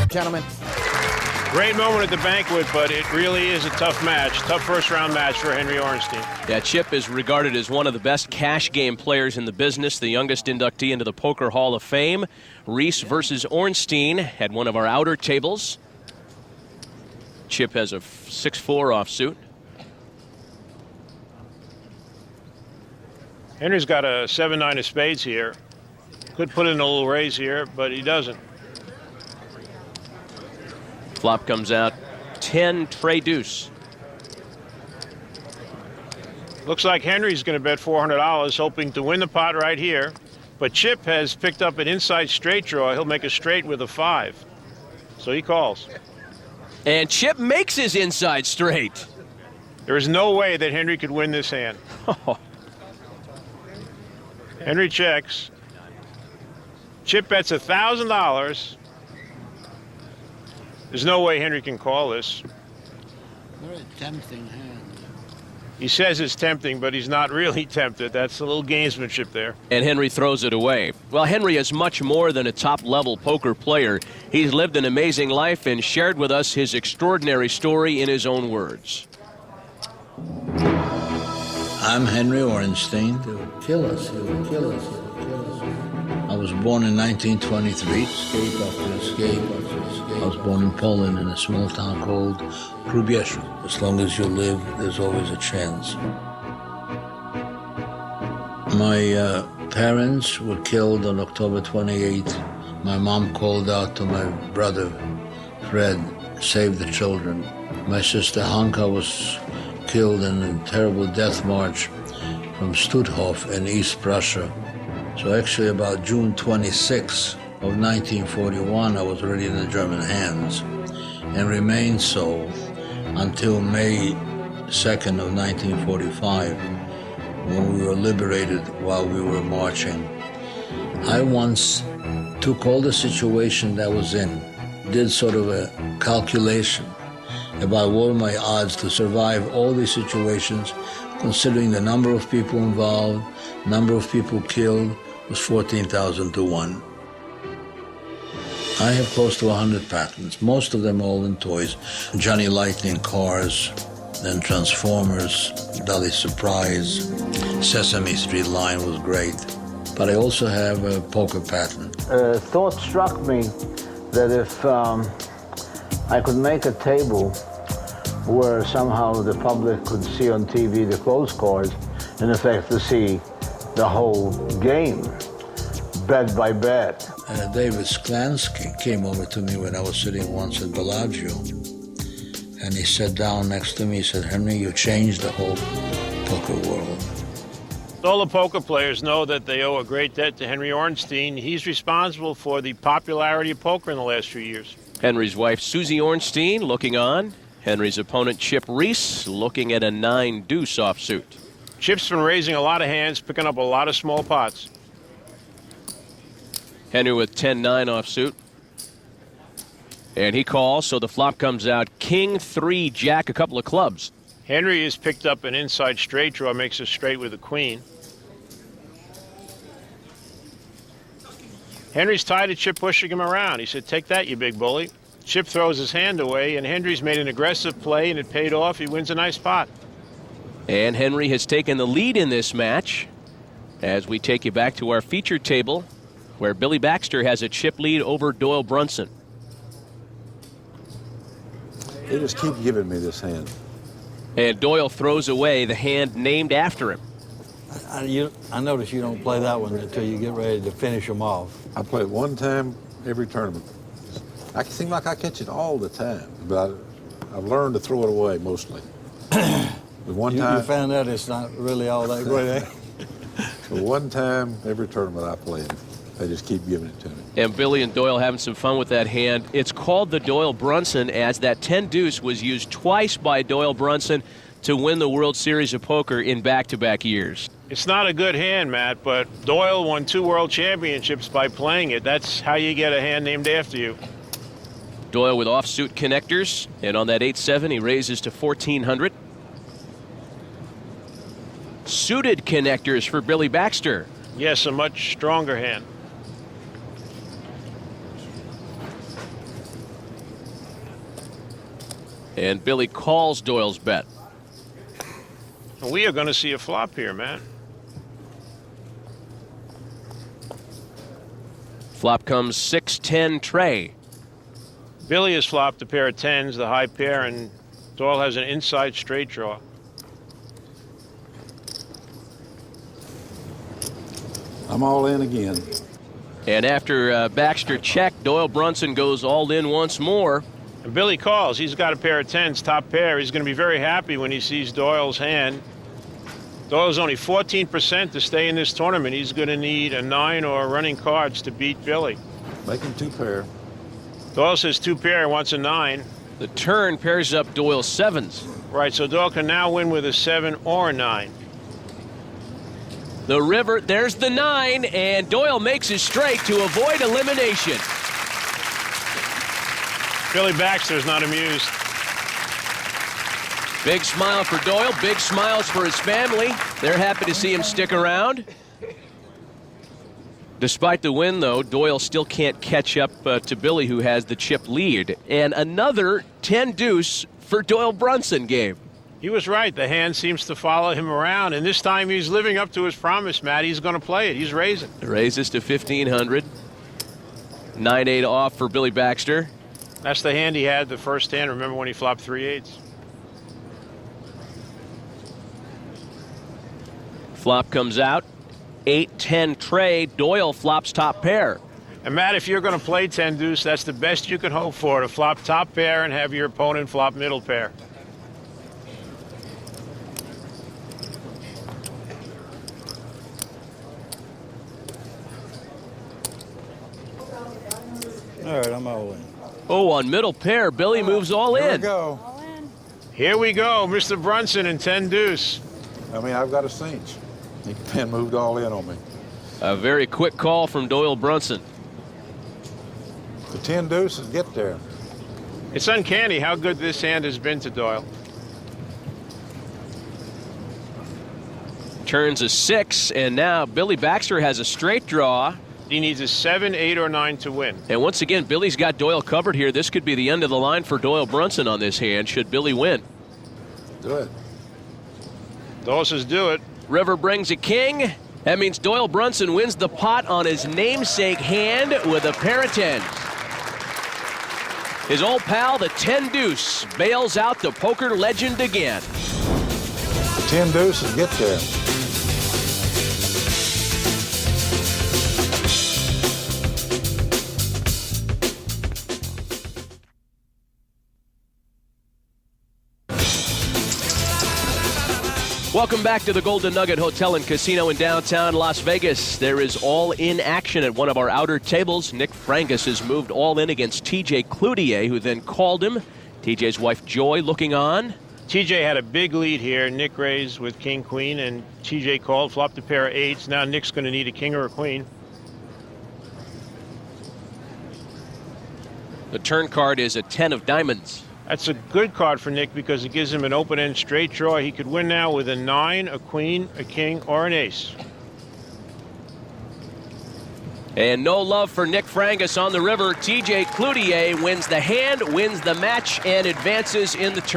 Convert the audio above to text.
gentlemen. Great moment at the banquet, but it really is a tough match. Tough first-round match for Henry Orenstein. Yeah, Chip is regarded as one of the best cash game players in the business, the youngest inductee into the Poker Hall of Fame. Reese versus Orenstein at one of our outer tables. Chip has a 6-4 offsuit. Henry's got a 7-9 of spades here. Could put in a little raise here, but he doesn't. Flop comes out 10 tray deuce. Looks like Henry's going to bet $400, hoping to win the pot right here. But Chip has picked up an inside straight draw. He'll make a straight with a 5. So he calls. And Chip makes his inside straight. There is no way that Henry could win this hand. Henry checks. Chip bets $1,000. There's no way Henry can call this. Very tempting hand. He says it's tempting, but he's not really tempted. That's a little gamesmanship there. And Henry throws it away. Well, Henry is much more than a top-level poker player. He's lived an amazing life and shared with us his extraordinary story in his own words. I'm Henry Orenstein. They would kill us. They would kill us. They would kill us. I was born in 1923. Escape after escape after escape. I was born in Poland in a small town called Hrubieszów. As long as you live, there's always a chance. My parents were killed on October 28th. My mom called out to my brother, Fred, save the children. My sister Hanka was killed in a terrible death march from Stutthof in East Prussia. So actually about June 26 of 1941, I was already in the German hands and remained so until May 2nd of 1945, when we were liberated while we were marching. I once took all the situation that was in, did sort of a calculation about what were my odds to survive all these situations, considering the number of people involved, number of people killed, was 14,000 to 1. I have close to 100 patents, most of them all in toys. Johnny Lightning cars, then Transformers, Dolly Surprise, Sesame Street line was great. But I also have a poker patent. A thought struck me that if I could make a table where somehow the public could see on TV the close cards, in effect to see the whole game, bet by bet. David Sklansky came over to me when I was sitting once at Bellagio, and he sat down next to me. He said, Henry, you changed the whole poker world. All the poker players know that they owe a great debt to Henry Orenstein. He's responsible for the popularity of poker in the last few years. Henry's wife, Susie Orenstein, looking on. Henry's opponent, Chip Reese, looking at a 9-deuce offsuit. Chip's been raising a lot of hands, picking up a lot of small pots. Henry with 10-9 offsuit. And he calls, so the flop comes out King, 3, Jack, a couple of clubs. Henry has picked up an inside straight draw, makes a straight with a queen. Henry's tired of Chip pushing him around. He said, take that, you big bully. Chip throws his hand away, and Henry's made an aggressive play, and it paid off. He wins a nice pot. And Henry has taken the lead in this match as we take you back to our feature table where Billy Baxter has a chip lead over Doyle Brunson. They just keep giving me this hand. And Doyle throws away the hand named after him. I notice you don't play that one until you get ready to finish them off. I play it one time every tournament. I seem like I catch it all the time, but I've learned to throw it away mostly. The one time You found out it's not really all that great, eh? The one time every tournament I play in, they just keep giving it to me. And Billy and Doyle having some fun with that hand. It's called the Doyle Brunson, as that 10-deuce was used twice by Doyle Brunson to win the World Series of Poker in back-to-back years. It's not a good hand, Matt, but Doyle won 2 world championships by playing it. That's how you get a hand named after you. Doyle with offsuit connectors, and on that 8-7, he raises to 1,400. Suited connectors for Billy Baxter. Yes, a much stronger hand. And Billy calls Doyle's bet. We are going to see a flop here, man. Flop comes 6-10 Trey. Billy has flopped a pair of tens, the high pair, and Doyle has an inside straight draw. I'm all in again. And after Baxter checked, Doyle Brunson goes all in once more. And Billy calls. He's got a pair of tens, top pair. He's going to be very happy when he sees Doyle's hand. Doyle's only 14% to stay in this tournament. He's going to need a 9 or running cards to beat Billy. Make him 2 pair. Doyle says 2 pair, wants a 9. The turn pairs up Doyle's sevens. Right, so Doyle can now win with a 7 or a 9. The river, there's the 9, and Doyle makes his straight to avoid elimination. Billy Baxter's not amused. Big smile for Doyle, big smiles for his family. They're happy to see him stick around. Despite the win, though, Doyle still can't catch up to Billy, who has the chip lead. And another 10 deuce for Doyle Brunson game. He was right. The hand seems to follow him around, and this time he's living up to his promise, Matt. He's going to play it. He's raising. Raises to 1,500. 9-8 off for Billy Baxter. That's the hand he had the first hand. Remember when he flopped 3/8? Flop comes out. 8-10 Trey. Doyle flops top pair. And Matt, if you're going to play 10 deuce, that's the best you can hope for, to flop top pair and have your opponent flop middle pair. All right, I'm all in. Oh, on middle pair, Billy moves all Here we in. go. Here we go, Mr. Brunson in 10 deuce. I mean, I've got a cinch. He Penn moved all in on me. A very quick call from Doyle Brunson. The 10 deuces get there. It's uncanny how good this hand has been to Doyle. Turns a 6, and now Billy Baxter has a straight draw. He needs a 7, 8, or 9 to win. And once again, Billy's got Doyle covered here. This could be the end of the line for Doyle Brunson on this hand, should Billy win. Do it. Doyle says do it. River brings a king. That means Doyle Brunson wins the pot on his namesake hand with a pair of tens. His old pal, the 10 deuce, bails out the poker legend again. The 10 deuces get there. Welcome back to the Golden Nugget Hotel and Casino in downtown Las Vegas. There is all-in action at one of our outer tables. Nick Frangus has moved all in against TJ Cloutier, who then called him. TJ's wife Joy looking on. TJ had a big lead here. Nick raised with king, queen, and TJ called, flopped a pair of 8s. Now Nick's going to need a king or a queen. The turn card is a 10 of diamonds. That's a good card for Nick because it gives him an open-end straight draw. He could win now with a 9, a queen, a king, or an ace. And no love for Nick Frangus on the river. TJ Cloutier wins the hand, wins the match, and advances in the tournament.